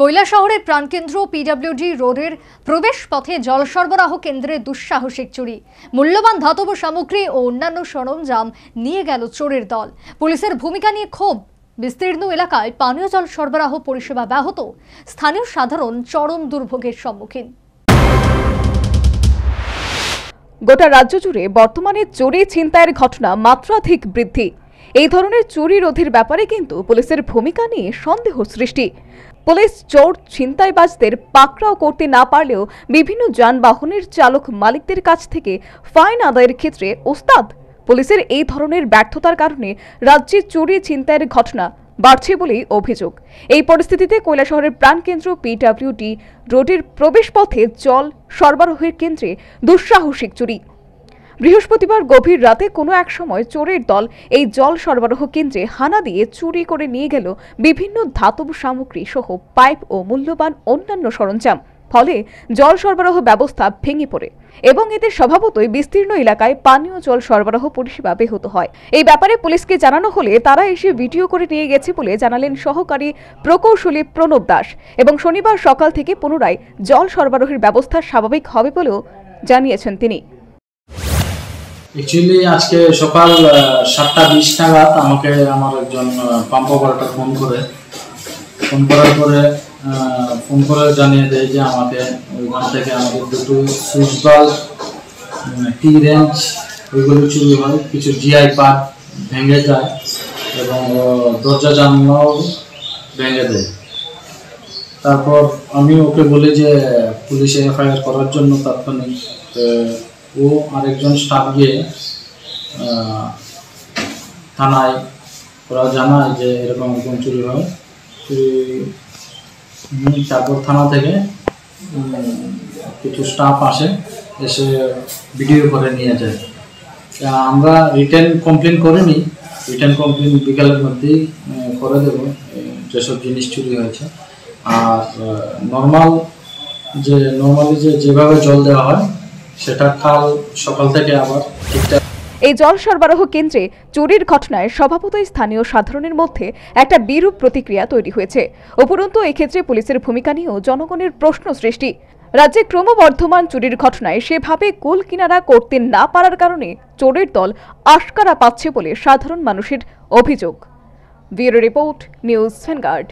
কৈলাসহরের প্রাণকেন্দ্র পিডব্লিউডি রোডের প্রবেশ পথে জল সরবরাহ কেন্দ্রে দুঃসাহসিক চুরি। মূল্যবান ধাতব সামগ্রী ও অন্যান্য সরঞ্জাম নিয়ে গেল চোরের দল। পুলিশের ভূমিকা নিয়ে ক্ষোভ। বিস্তীর্ণ এলাকায় পানীয় জল সরবরাহ পরিষেবা ব্যাহত, স্থানীয় সাধারণ চরম দুর্ভোগের সম্মুখীন। গোটা রাজ্য জুড়ে বর্তমানে চুরি ছিনতাইয়ের ঘটনা মাত্রাধিক বৃদ্ধি। এই ধরনের চুরি রোধের ব্যাপারে কিন্তু পুলিশের ভূমিকা নিয়ে সন্দেহ সৃষ্টি। পুলিশ চোর ছিনতাইবাজদের পাকড়াও করতে না পারলেও বিভিন্ন যানবাহনের চালক মালিকদের কাছ থেকে ফাইন আদায়ের ক্ষেত্রে ওস্তাদ। পুলিশের এই ধরনের ব্যর্থতার কারণে রাজ্যে চুরি ছিনতাইয়ের ঘটনা বাড়ছে বলেই অভিযোগ। এই পরিস্থিতিতে কৈলাসহরের প্রাণকেন্দ্র পিডব্লিউডি রোডের প্রবেশপথে জল সরবরাহের কেন্দ্রে দুঃসাহসিক চুরি। বৃহস্পতিবার গভীর রাতে কোনো এক সময় চোরের দল এই জল সরবরাহ কেন্দ্রে হানা দিয়ে চুরি করে নিয়ে গেল বিভিন্ন ধাতব সামগ্রী সহ পাইপ ও মূল্যবান অন্যান্য সরঞ্জাম। ফলে জল সরবরাহ ব্যবস্থা ভেঙে পড়ে এবং এতে স্বভাবতই বিস্তীর্ণ এলাকায় পানীয় জল সরবরাহ পরিষেবা ব্যাহত হয়। এই ব্যাপারে পুলিশকে জানানো হলে তারা এসে ভিডিও করে নিয়ে গেছে বলে জানালেন সহকারী প্রকৌশলী প্রণব দাস। এবং শনিবার সকাল থেকে পুনরায় জল সরবরাহের ব্যবস্থা স্বাভাবিক হবে বলেও জানিয়েছেন তিনি। অ্যাকচুয়ালি আজকে সকাল 7:20 নাগাদ আমাকে আমার একজন পাম্প অপারেটর ফোন করার পরে জানিয়ে দেয় যে আমাকে ওইখান থেকে আমাদের দুটো সুইচ বাল্ব, টি রেঞ্জ ওইগুলো চুরি হয়, কিছু জিআই পার্ট ভেঙে যায় এবং দরজা জানলাও ভেঙে দেয়। তারপর আমি ওকে বলি যে পুলিশে এফআইআর করার জন্য তাৎক্ষণিক। ও আরেকজন স্টাফ গিয়ে থানায় ওরা জানায় যে এরকম চুরি হয়। তারপর থানা থেকে কিছু স্টাফ এসে ভিডিও করে নিয়ে যায়। আমরা রিটেন কমপ্লেন করিনি, রিটেন কমপ্লেন বিকালের মধ্যেই করে দেব যেসব জিনিস চুরি হয়েছে। আর নর্মালি যেভাবে জল দেওয়া হয় সেটা কাল সকাল থেকে আবার ঠিকঠাক। এই জল সরবরাহ কেন্দ্রে চুরির ঘটনায় স্বভাবতই স্থানীয় সাধারণের মধ্যে একটা বিরূপ প্রতিক্রিয়া তৈরি হয়েছে। উপরন্তু এক্ষেত্রে পুলিশের ভূমিকা নিয়েও জনগণের প্রশ্ন সৃষ্টি। রাজ্যে ক্রমবর্ধমান চুরির ঘটনায় সেভাবে কুল কিনারা করতে না পারার কারণে চোরের দল আশকারা পাচ্ছে বলে সাধারণ মানুষের অভিযোগ। Bureau report, news vanguard.